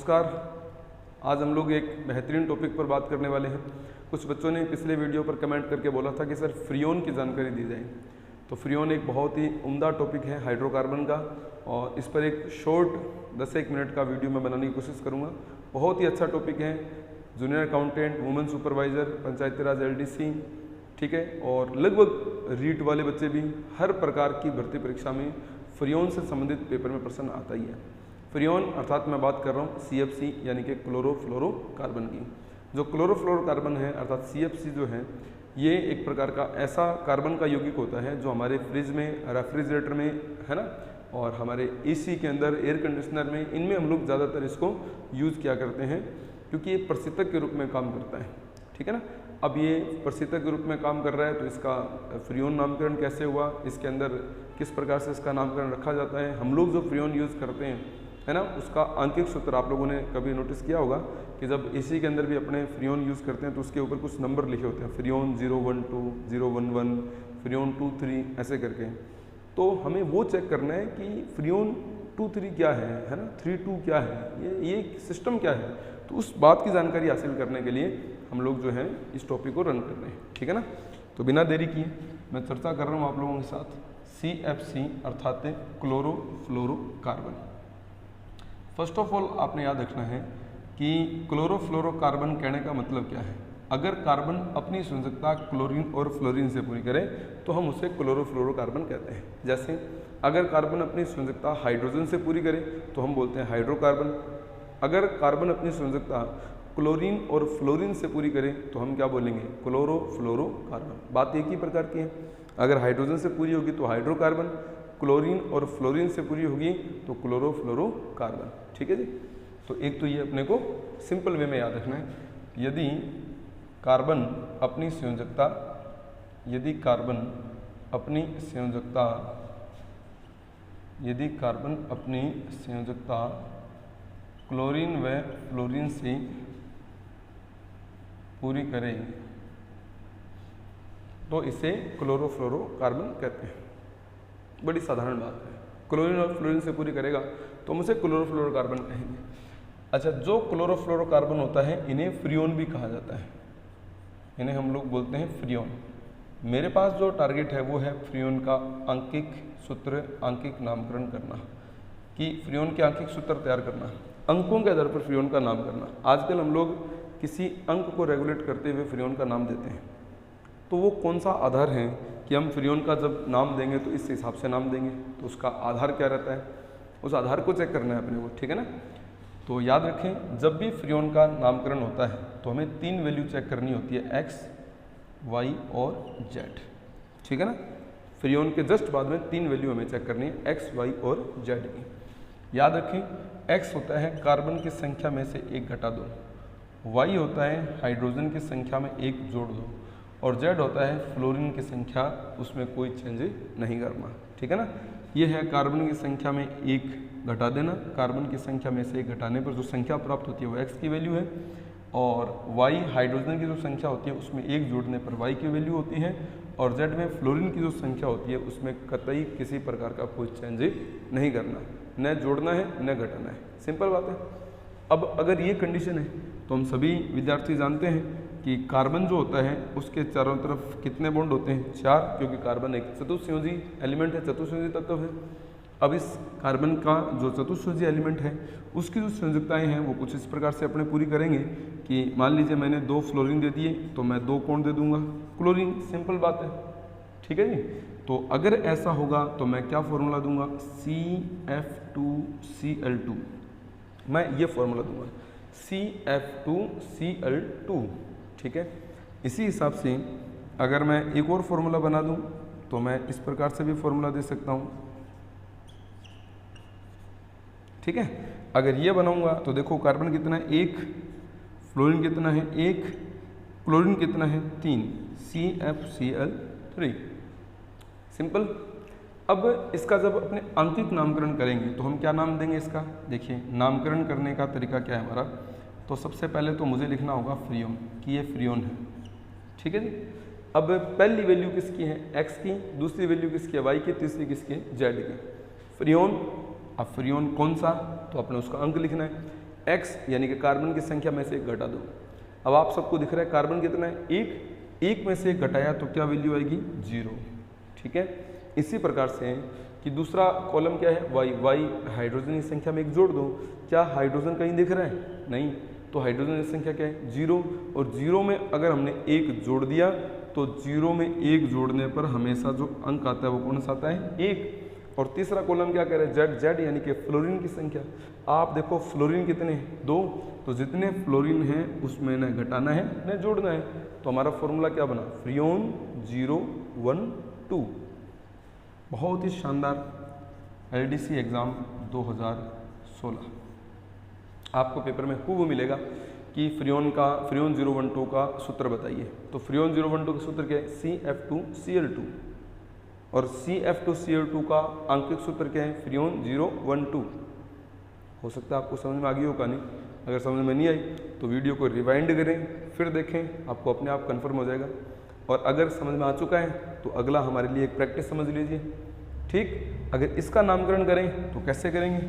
नमस्कार। आज हम लोग एक बेहतरीन टॉपिक पर बात करने वाले हैं। कुछ बच्चों ने पिछले वीडियो पर कमेंट करके बोला था कि सर फ्रियोन की जानकारी दी जाए। तो फ्रियोन एक बहुत ही उम्दा टॉपिक है हाइड्रोकार्बन का, और इस पर एक शॉर्ट 10-1 मिनट का वीडियो मैं बनाने की कोशिश करूँगा। बहुत ही अच्छा टॉपिक है। जूनियर अकाउंटेंट, वुमेन सुपरवाइज़र, पंचायती राज LDC, ठीक है, और लगभग रीट वाले बच्चे भी हर प्रकार की भर्ती परीक्षा में फ्रियोन से संबंधित पेपर में प्रश्न आता ही है। फ्रियोन अर्थात मैं बात कर रहा हूँ CFC यानी कि क्लोरोफ्लोरोकार्बन की। जो क्लोरोफ्लोरोकार्बन है अर्थात CFC जो है, ये एक प्रकार का ऐसा कार्बन का यौगिक होता है जो हमारे फ्रिज में, रेफ्रिजरेटर में, है ना, और हमारे AC के अंदर, एयर कंडीशनर में, इनमें हम लोग ज़्यादातर इसको यूज़ किया करते हैं क्योंकि ये प्रशीतक के रूप में काम करता है। ठीक है ना। अब ये प्रशीतक के रूप में काम कर रहा है तो इसका फ्रियोन नामकरण कैसे हुआ, इसके अंदर किस प्रकार से इसका नामकरण रखा जाता है। हम लोग जो फ्रियोन यूज़ करते हैं, है ना, उसका आंकिक सूत्र आप लोगों ने कभी नोटिस किया होगा कि जब AC के अंदर भी अपने फ्रियोन यूज़ करते हैं तो उसके ऊपर कुछ नंबर लिखे होते हैं, फ्रियोन 012, 011, फ्रियोन 23 ऐसे करके। तो हमें वो चेक करना है कि फ्रियोन 23 क्या है ना, 32 क्या है, ये सिस्टम क्या है। तो उस बात की जानकारी हासिल करने के लिए हम लोग जो है इस टॉपिक को रन कर रहे हैं। ठीक है ना। तो बिना देरी किए मैं चर्चा कर रहा हूँ आप लोगों के साथ CFC अर्थात क्लोरोफ्लोरोकार्बन। फर्स्ट ऑफ ऑल आपने याद रखना है कि क्लोरोफ्लोरोकार्बन कहने का मतलब क्या है। अगर कार्बन अपनी संयोजकता क्लोरीन और फ्लोरीन से पूरी करे तो हम उसे क्लोरोफ्लोरोकार्बन कहते हैं। जैसे अगर कार्बन अपनी संयोजकता हाइड्रोजन से पूरी करे तो हम बोलते हैं हाइड्रोकार्बन। अगर कार्बन अपनी संयोजकता क्लोरीन और फ्लोरीन से पूरी करे तो हम क्या बोलेंगे, क्लोरोफ्लोरोकार्बन। बात एक ही प्रकार की है। अगर हाइड्रोजन से पूरी होगी तो हाइड्रोकार्बन, क्लोरीन और फ्लोरीन से पूरी होगी तो क्लोरोफ्लोरोकार्बन। ठीक है जी। तो एक तो ये अपने को सिंपल वे में याद रखना है। यदि कार्बन अपनी संयोजकता क्लोरीन व फ्लोरीन से पूरी करे तो इसे क्लोरोफ्लोरोकार्बन कहते हैं। बड़ी साधारण बात है। क्लोरीन और फ्लोरीन से पूरी करेगा तो हम उसे क्लोरोफ्लोरोकार्बन कहेंगे। अच्छा, जो क्लोरोफ्लोरोकार्बन होता है इन्हें फ्रियोन भी कहा जाता है। इन्हें हम लोग बोलते हैं फ्रियोन। मेरे पास जो टारगेट है वो है फ्रियोन का आंकिक सूत्र, आंकिक नामकरण करना, कि फ्रियोन के आंकिक सूत्र तैयार करना, अंकों के आधार पर फ्रियोन का नाम करना। आजकल हम लोग किसी अंक को रेगुलेट करते हुए फ्रियोन का नाम देते हैं। तो वो कौन सा आधार है कि हम फ्रियोन का जब नाम देंगे तो इस हिसाब से नाम देंगे, तो उसका आधार क्या रहता है, उस आधार को चेक करना है अपने को। ठीक है ना। तो याद रखें, जब भी फ्रियोन का नामकरण होता है तो हमें 3 वैल्यू चेक करनी होती है, X, Y और Z। ठीक है ना। फ्रियोन के जस्ट बाद में 3 वैल्यू हमें चेक करनी है, X, Y और Z की। याद रखें, X होता है कार्बन की संख्या में से 1 घटा दो, Y होता है हाइड्रोजन की संख्या में 1 जोड़ दो, और Z होता है फ्लोरीन की संख्या, उसमें कोई चेंज नहीं करना। ठीक है ना। ये है कार्बन की संख्या में 1 घटा देना, कार्बन की संख्या में से 1 घटाने पर जो संख्या प्राप्त होती है वो X की वैल्यू है, और Y हाइड्रोजन की जो संख्या होती है उसमें 1 जोड़ने पर Y की वैल्यू होती है, और Z में फ्लोरीन की जो संख्या होती है उसमें कतई किसी प्रकार का कोई चेंज नहीं करना, न जोड़ना है न घटाना है। सिंपल बात है। अब अगर ये कंडीशन है तो हम सभी विद्यार्थी जानते हैं कि कार्बन जो होता है उसके चारों तरफ कितने बॉन्ड होते हैं, 4, क्योंकि कार्बन एक चतुस्संयोजी एलिमेंट है, चतुस्संयोजी तत्व है। अब इस कार्बन का जो चतुस्संयोजी एलिमेंट है उसकी जो संयोजकताएं हैं वो कुछ इस प्रकार से अपने पूरी करेंगे कि मान लीजिए मैंने 2 फ्लोरीन दे दिए तो मैं 2 कौन दे दूंगा, क्लोरीन। सिंपल बात है। ठीक है जी। तो अगर ऐसा होगा तो मैं क्या फॉर्मूला दूंगा, CF2Cl2। मैं ये फॉर्मूला दूंगा CF2Cl2। ठीक है। इसी हिसाब से अगर मैं एक और फॉर्मूला बना दूं तो मैं इस प्रकार से भी फॉर्मूला दे सकता हूं। ठीक है। अगर ये बनाऊंगा तो देखो कार्बन कितना है, 1, फ्लोरीन कितना है, 1, क्लोरीन कितना है, 3, CFCl3। सिंपल। अब इसका जब अपने आंकिक नामकरण करेंगे तो हम क्या नाम देंगे इसका। देखिए, नामकरण करने का तरीका क्या है हमारा। तो सबसे पहले तो मुझे लिखना होगा फ्रियोन, कि ये फ्रियोन है। ठीक है जी। अब पहली वैल्यू किसकी है, X की, दूसरी वैल्यू किसकी है, Y की, तीसरी किसकी है, Z की। फ्रियोन। अब फ्रियोन कौन सा, तो अपने उसका अंक लिखना है। x यानी कि कार्बन की संख्या में से एक घटा दो। अब आप सबको दिख रहा है कार्बन कितना है, एक में से एक घटाया तो क्या वैल्यू आएगी, 0। ठीक है, इसी प्रकार से कि दूसरा कॉलम क्या है, y हाइड्रोजन की संख्या में एक जोड़ दो। क्या हाइड्रोजन कहीं दिख रहा है, नहीं, तो हाइड्रोजन की संख्या क्या है, 0, और 0 में अगर हमने एक जोड़ दिया तो 0 में एक जोड़ने पर हमेशा जो अंक आता है वो कौन सा आता है, 1। और तीसरा कॉलम क्या कह रहा है, Z यानी कि फ्लोरीन की संख्या। आप देखो फ्लोरीन कितने हैं, 2, तो जितने फ्लोरीन हैं उसमें न घटाना है न जोड़ना है। तो हमारा फॉर्मूला क्या बना, फ्रियोन 012। बहुत ही शानदार LDC एग्ज़ाम 2016 आपको पेपर में खूब मिलेगा कि फ्रियोन 012 का सूत्र बताइए। तो फ्रियोन 012 का सूत्र क्या है, CF2Cl2, और CF2Cl2 का आंकिक सूत्र क्या है, फ्रियोन 012। हो सकता है आपको समझ में आ गई हो कहानी, अगर समझ में नहीं आई तो वीडियो को रिवाइंड करें, फिर देखें, आपको अपने आप कन्फर्म हो जाएगा। और अगर समझ में आ चुका है तो अगला हमारे लिए एक प्रैक्टिस समझ लीजिए। ठीक, अगर इसका नामकरण करें तो कैसे करेंगे,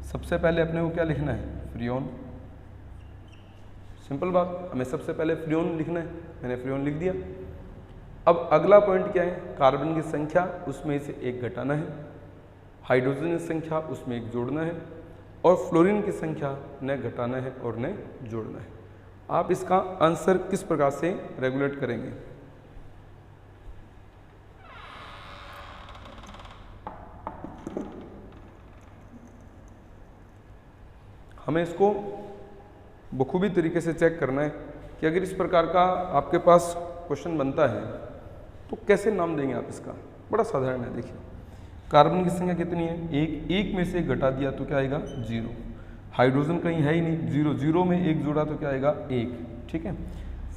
सबसे पहले अपने को क्या लिखना है, फ्रियोन। सिंपल बात, हमें सबसे पहले फ्रियोन लिखना है, मैंने फ्रियोन लिख दिया। अब अगला पॉइंट क्या है, कार्बन की संख्या उसमें से एक घटाना है, हाइड्रोजन की संख्या उसमें एक जोड़ना है, और फ्लोरीन की संख्या न घटाना है और न जोड़ना है। आप इसका आंसर किस प्रकार से रेगुलेट करेंगे, हमें इसको बखूबी तरीके से चेक करना है कि अगर इस प्रकार का आपके पास क्वेश्चन बनता है तो कैसे नाम देंगे आप इसका। बड़ा साधारण है, देखिए कार्बन की संख्या कितनी है, एक में से एक घटा दिया तो क्या आएगा, 0। हाइड्रोजन कहीं है ही नहीं, 0 में एक जोड़ा तो क्या आएगा, 1। ठीक है,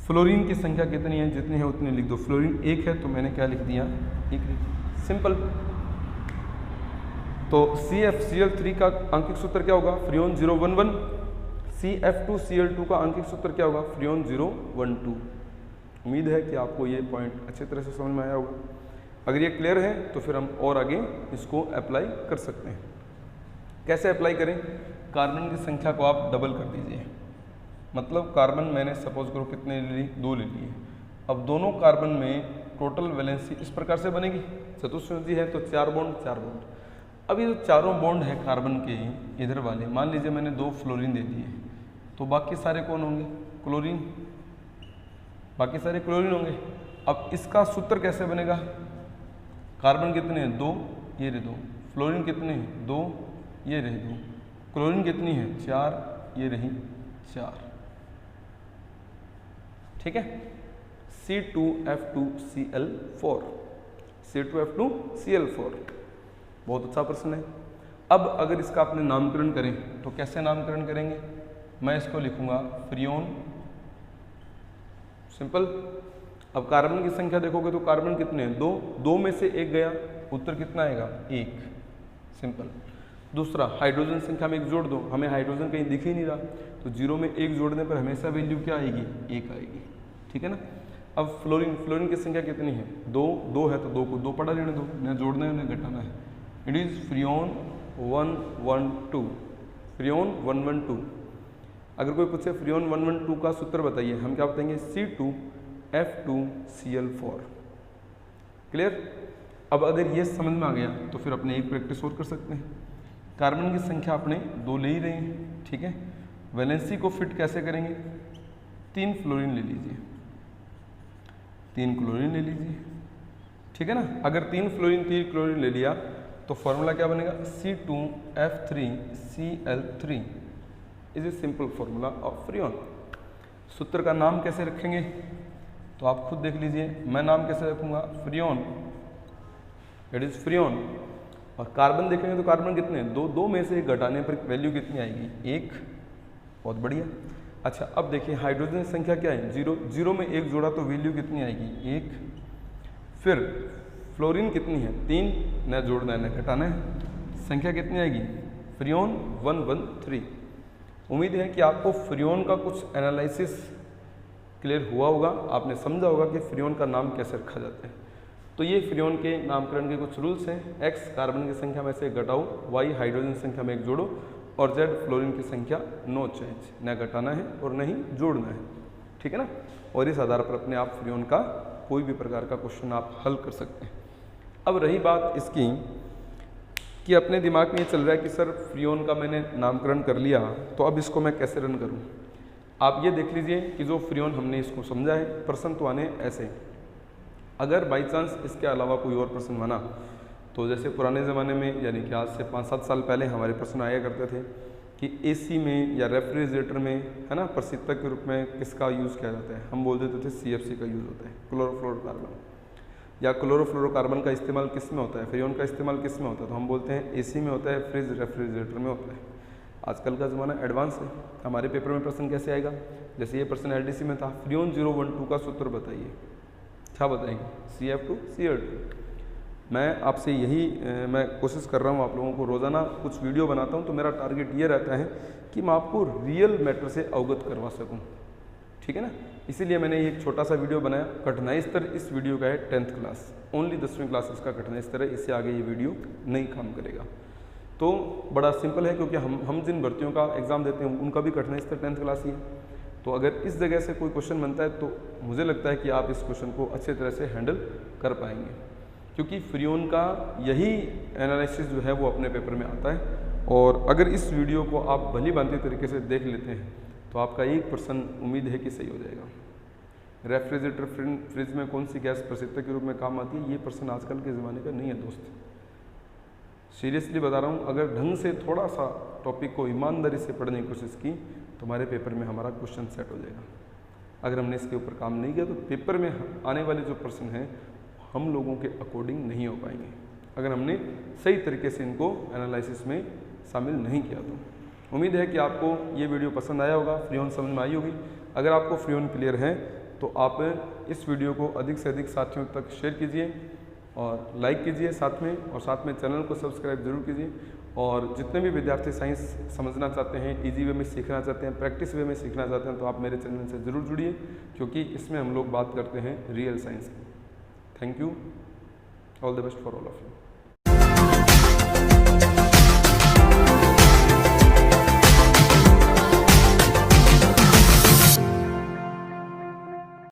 फ्लोरीन की संख्या कितनी है, जितनी है उतनी लिख दो। फ्लोरीन 1 है तो मैंने क्या लिख दिया, 1 लिख, सिंपल। तो CFCl3 का आंकिक सूत्र क्या होगा, फ्रियोन 011। CF2Cl2 का आंकिक सूत्र क्या होगा, फ्रियोन 012। उम्मीद है कि आपको ये पॉइंट अच्छी तरह से समझ में आया होगा। अगर ये क्लियर है तो फिर हम और आगे इसको अप्लाई कर सकते हैं। कैसे अप्लाई करें, कार्बन की संख्या को आप डबल कर दीजिए। मतलब कार्बन मैंने सपोज करो कितने ले ली, 2 ले लिए। अब दोनों कार्बन में टोटल वैलेंसी इस प्रकार से बनेगी, चतुस्फलकी है तो 4 बॉन्ड 4 बॉन्ड। अब ये जो चारों बॉन्ड है कार्बन के इधर वाले, मान लीजिए मैंने 2 फ्लोरीन दे दिए, तो बाकी सारे कौन होंगे, क्लोरीन, बाकी सारे क्लोरीन होंगे। अब इसका सूत्र कैसे बनेगा, कार्बन कितने हैं, 2, ये रहे 2, फ्लोरीन कितने हैं, 2, ये रहे 2, क्लोरीन कितनी है, 4, ये रही 4। ठीक है, C2F2Cl4, C2F2Cl4, बहुत अच्छा प्रश्न है। अब अगर इसका आपने नामकरण करें तो कैसे नामकरण करेंगे, मैं इसको लिखूंगा फ्रियोन, सिंपल। अब कार्बन की संख्या देखोगे तो कार्बन कितने हैं, 2 में से एक गया, उत्तर कितना आएगा, 1, सिंपल। दूसरा, हाइड्रोजन संख्या में एक जोड़ दो, हमें हाइड्रोजन कहीं दिख ही नहीं रहा, तो 0 में एक जोड़ने पर हमेशा वैल्यू क्या आएगी, 1 आएगी। ठीक है ना। अब फ्लोरीन की संख्या कितनी है, 2 है तो 2 को 2 पढ़ा लेने दो, न जोड़ना है न घटाना है। It is Freon 112, Freon 112। अगर कोई पूछे फ्रियोन 112 का सूत्र बताइए, हम क्या बताएंगे, C2F2Cl4। क्लियर। अब अगर ये समझ में आ गया तो फिर अपने एक प्रैक्टिस और कर सकते हैं। कार्बन की संख्या अपने 2 ले ही रहे हैं, ठीक है। वैलेंसी को फिट कैसे करेंगे, 3 फ्लोरीन ले लीजिए, 3 क्लोरीन ले लीजिए, ठीक है ना। अगर 3 फ्लोरीन 3 क्लोरीन ले लिया तो फॉर्मूला क्या बनेगा, C2F3Cl3 is a simple formula of Freon. सूत्र का नाम कैसे रखेंगे तो आप खुद देख लीजिए, मैं नाम कैसे रखूंगा, फ्रियोन, इट इज फ्रियोन। और कार्बन देखेंगे तो कार्बन कितने हैं, 2 में से घटाने पर वैल्यू कितनी आएगी, 1, बहुत बढ़िया। अच्छा अब देखिए हाइड्रोजन की संख्या क्या है, 0 में एक जोड़ा तो वैल्यू कितनी आएगी, 1। फिर फ्लोरीन कितनी है, 3, न जोड़ना है न घटाना है, संख्या कितनी आएगी, फ्रियोन 113। उम्मीद है कि आपको फ्रियोन का कुछ एनालिसिस क्लियर हुआ होगा, आपने समझा होगा कि फ्रियोन का नाम कैसे रखा जाता है। तो ये फ्रियोन के नामकरण के कुछ रूल्स हैं। X कार्बन की संख्या में से घटाओ, Y हाइड्रोजन संख्या में एक जोड़ो, और Z फ्लोरीन की संख्या नो चेंज, न घटाना है और न ही जोड़ना है, ठीक है ना। और इस आधार पर अपने आप फ्रीऑन का कोई भी प्रकार का क्वेश्चन आप हल कर सकते हैं। अब रही बात इसकी कि अपने दिमाग में ये चल रहा है कि सर फ्रीऑन का मैंने नामकरण कर लिया, तो अब इसको मैं कैसे रन करूं। आप ये देख लीजिए कि जो फ्रीऑन हमने इसको समझा है, प्रश्न तो आने ऐसे। अगर बाई चांस इसके अलावा कोई और प्रश्न बना, तो जैसे पुराने ज़माने में यानी कि आज से 5-7 साल पहले हमारे प्रश्न आया करते थे कि एसी में या रेफ्रिजरेटर में, है ना, प्रशीतक के रूप में किसका यूज़ किया जाता है। हम बोल देते थे CFC का यूज़ होता है, क्लोरोफ्लोरोकार्बन। या क्लोरोफ्लोरोकार्बन का इस्तेमाल किस में होता है, फ्रीऑन का इस्तेमाल किस में होता है, तो हम बोलते हैं एसी में होता है, फ्रिज रेफ्रिजरेटर में होता है। आजकल का ज़माना एडवांस है। हमारे पेपर में प्रश्न कैसे आएगा, जैसे ये प्रश्न LDC में था, फ्रीऑन 012 का सूत्र बताइए, क्या बताएंगे, CF2CL2। मैं आपसे यही मैं कोशिश कर रहा हूँ, आप लोगों को रोज़ाना कुछ वीडियो बनाता हूँ, तो मेरा टारगेट ये रहता है कि मैं आपको रियल मैटर से अवगत करवा सकूँ, ठीक है ना। इसीलिए मैंने एक छोटा सा वीडियो बनाया। कठिनाई स्तर इस वीडियो का है 10th क्लास, ओनली 10वीं क्लासेस का कठिनाई स्तर है, इससे आगे ये वीडियो नहीं काम करेगा। तो बड़ा सिंपल है, क्योंकि हम जिन भर्तियों का एग्ज़ाम देते हैं उनका भी कठिनाई स्तर 10th क्लास ही है। तो अगर इस जगह से कोई क्वेश्चन बनता है तो मुझे लगता है कि आप इस क्वेश्चन को अच्छे तरह से हैंडल कर पाएंगे, क्योंकि फ्रीऑन का यही एनालिसिस जो है वो अपने पेपर में आता है। और अगर इस वीडियो को आप भली भांति तरीके से देख लेते हैं तो आपका एक प्रश्न उम्मीद है कि सही हो जाएगा। रेफ्रिजरेटर फ्रिज में कौन सी गैस प्रशीतक के रूप में काम आती है, ये प्रश्न आजकल के ज़माने का नहीं है दोस्त, सीरियसली बता रहा हूँ। अगर ढंग से थोड़ा सा टॉपिक को ईमानदारी से पढ़ने की कोशिश की तो हमारे पेपर में हमारा क्वेश्चन सेट हो जाएगा। अगर हमने इसके ऊपर काम नहीं किया तो पेपर में आने वाले जो प्रश्न हैं हम लोगों के अकॉर्डिंग नहीं हो पाएंगे, अगर हमने सही तरीके से इनको एनालिसिस में शामिल नहीं किया। तो उम्मीद है कि आपको ये वीडियो पसंद आया होगा, फ्रीऑन समझ में आई होगी। अगर आपको फ्रीऑन क्लियर है तो आप इस वीडियो को अधिक से अधिक साथियों तक शेयर कीजिए और लाइक कीजिए साथ में, और साथ में चैनल को सब्सक्राइब जरूर कीजिए। और जितने भी विद्यार्थी साइंस समझना चाहते हैं, इजी वे में सीखना चाहते हैं, प्रैक्टिस वे में सीखना चाहते हैं, तो आप मेरे चैनल से ज़रूर जुड़िए, क्योंकि इसमें हम लोग बात करते हैं रियल साइंस की। Thank you, all the best for all of you.